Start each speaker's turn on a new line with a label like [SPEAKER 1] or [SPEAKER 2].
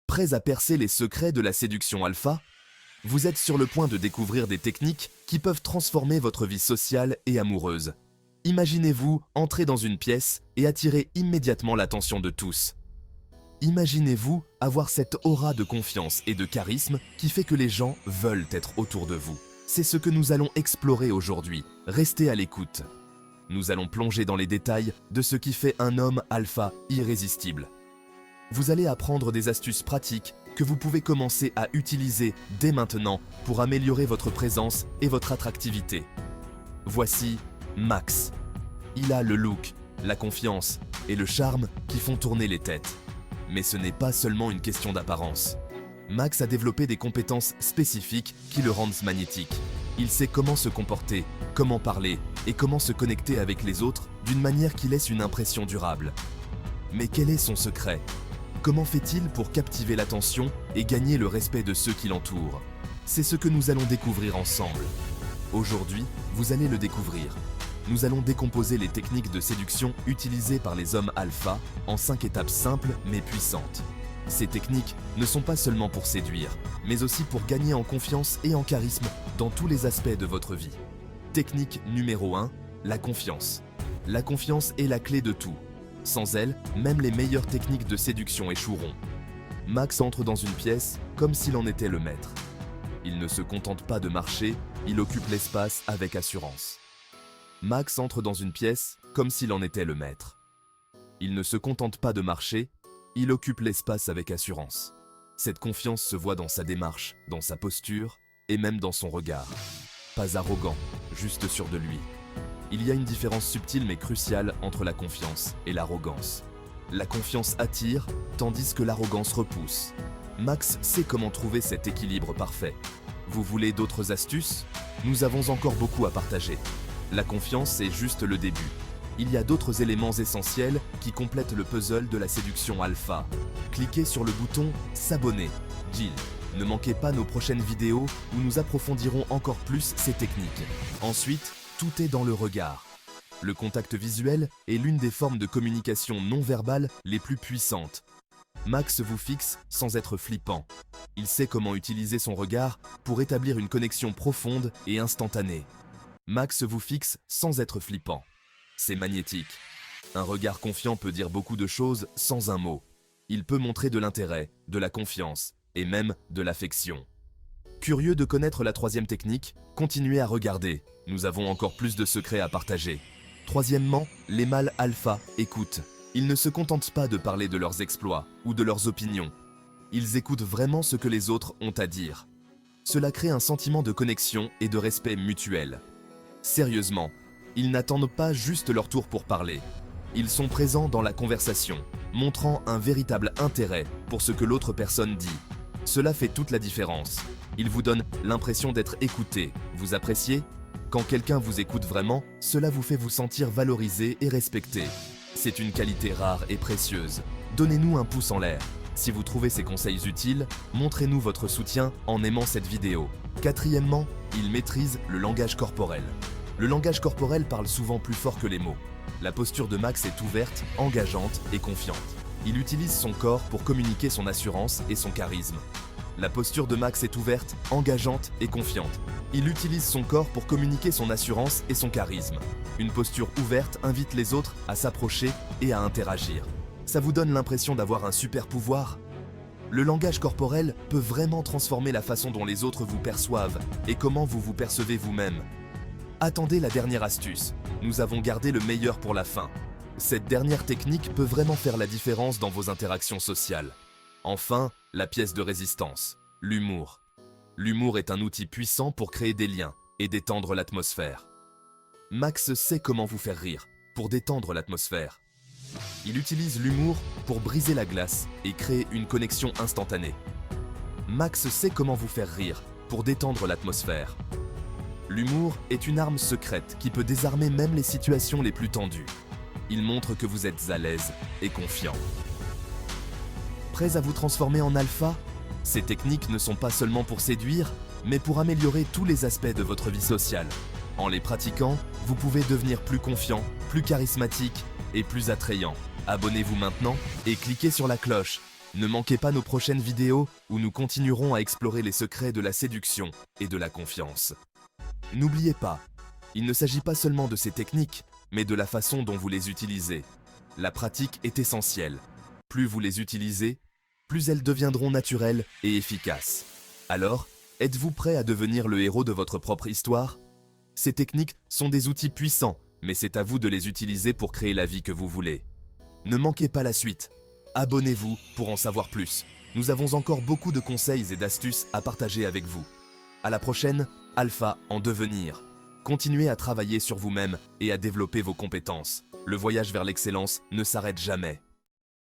[SPEAKER 1] Prêts à percer les secrets de la séduction alpha? Vous êtes sur le point de découvrir des techniques qui peuvent transformer votre vie sociale et amoureuse. Imaginez-vous entrer dans une pièce et attirer immédiatement l'attention de tous. Imaginez-vous avoir cette aura de confiance et de charisme qui fait que les gens veulent être autour de vous. C'est ce que nous allons explorer aujourd'hui. Restez à l'écoute. Nous allons plonger dans les détails de ce qui fait un homme alpha irrésistible. Vous allez apprendre des astuces pratiques que vous pouvez commencer à utiliser dès maintenant pour améliorer votre présence et votre attractivité. Voici Max. Il a le look, la confiance et le charme qui font tourner les têtes. Mais ce n'est pas seulement une question d'apparence. Max a développé des compétences spécifiques qui le rendent magnétique. Il sait comment se comporter, comment parler et comment se connecter avec les autres d'une manière qui laisse une impression durable. Mais quel est son secret ? Comment fait-il pour captiver l'attention et gagner le respect de ceux qui l'entourent? C'est ce que nous allons découvrir ensemble. Aujourd'hui, vous allez le découvrir. Nous allons décomposer les techniques de séduction utilisées par les hommes alpha en 5 étapes simples mais puissantes. Ces techniques ne sont pas seulement pour séduire, mais aussi pour gagner en confiance et en charisme dans tous les aspects de votre vie. Technique numéro 1, la confiance. La confiance est la clé de tout. Sans elle, même les meilleures techniques de séduction échoueront. Max entre dans une pièce comme s'il en était le maître. Il ne se contente pas de marcher, il occupe l'espace avec assurance. Max entre dans une pièce comme s'il en était le maître. Il ne se contente pas de marcher, il occupe l'espace avec assurance. Cette confiance se voit dans sa démarche, dans sa posture et même dans son regard. Pas arrogant, juste sûr de lui. Il y a une différence subtile mais cruciale entre la confiance et l'arrogance. La confiance attire, tandis que l'arrogance repousse. Max sait comment trouver cet équilibre parfait. Vous voulez d'autres astuces? Nous avons encore beaucoup à partager. La confiance est juste le début. Il y a d'autres éléments essentiels qui complètent le puzzle de la séduction alpha. Cliquez sur le bouton « S'abonner ». Jill. Ne manquez pas nos prochaines vidéos où nous approfondirons encore plus ces techniques. Ensuite, tout est dans le regard. Le contact visuel est l'une des formes de communication non verbale les plus puissantes. Max vous fixe sans être flippant. Il sait comment utiliser son regard pour établir une connexion profonde et instantanée. Max vous fixe sans être flippant. C'est magnétique. Un regard confiant peut dire beaucoup de choses sans un mot. Il peut montrer de l'intérêt, de la confiance et même de l'affection. Curieux de connaître la troisième technique, continuez à regarder. Nous avons encore plus de secrets à partager. Troisièmement, les mâles alpha écoutent. Ils ne se contentent pas de parler de leurs exploits ou de leurs opinions. Ils écoutent vraiment ce que les autres ont à dire. Cela crée un sentiment de connexion et de respect mutuel. Sérieusement, ils n'attendent pas juste leur tour pour parler. Ils sont présents dans la conversation, montrant un véritable intérêt pour ce que l'autre personne dit. Cela fait toute la différence. Ils vous donnent l'impression d'être écouté. Vous appréciez? Quand quelqu'un vous écoute vraiment, cela vous fait vous sentir valorisé et respecté. C'est une qualité rare et précieuse. Donnez-nous un pouce en l'air. Si vous trouvez ces conseils utiles, montrez-nous votre soutien en aimant cette vidéo. Quatrièmement, il maîtrise le langage corporel. Le langage corporel parle souvent plus fort que les mots. La posture de Max est ouverte, engageante et confiante. Il utilise son corps pour communiquer son assurance et son charisme. La posture de Max est ouverte, engageante et confiante. Il utilise son corps pour communiquer son assurance et son charisme. Une posture ouverte invite les autres à s'approcher et à interagir. Ça vous donne l'impression d'avoir un super pouvoir? Le langage corporel peut vraiment transformer la façon dont les autres vous perçoivent et comment vous vous percevez vous-même. Attendez la dernière astuce. Nous avons gardé le meilleur pour la fin. Cette dernière technique peut vraiment faire la différence dans vos interactions sociales. Enfin, la pièce de résistance, l'humour. L'humour est un outil puissant pour créer des liens et détendre l'atmosphère. Max sait comment vous faire rire, pour détendre l'atmosphère. Il utilise l'humour pour briser la glace et créer une connexion instantanée. Max sait comment vous faire rire, pour détendre l'atmosphère. L'humour est une arme secrète qui peut désarmer même les situations les plus tendues. Il montre que vous êtes à l'aise et confiant. Prêts à vous transformer en alpha? Ces techniques ne sont pas seulement pour séduire, mais pour améliorer tous les aspects de votre vie sociale. En les pratiquant, vous pouvez devenir plus confiant, plus charismatique et plus attrayant. Abonnez-vous maintenant et cliquez sur la cloche. Ne manquez pas nos prochaines vidéos où nous continuerons à explorer les secrets de la séduction et de la confiance. N'oubliez pas, il ne s'agit pas seulement de ces techniques, mais de la façon dont vous les utilisez. La pratique est essentielle. Plus vous les utilisez, plus elles deviendront naturelles et efficaces. Alors, êtes-vous prêt à devenir le héros de votre propre histoire? Ces techniques sont des outils puissants, mais c'est à vous de les utiliser pour créer la vie que vous voulez. Ne manquez pas la suite. Abonnez-vous pour en savoir plus. Nous avons encore beaucoup de conseils et d'astuces à partager avec vous. À la prochaine, Alpha en devenir. Continuez à travailler sur vous-même et à développer vos compétences. Le voyage vers l'excellence ne s'arrête jamais.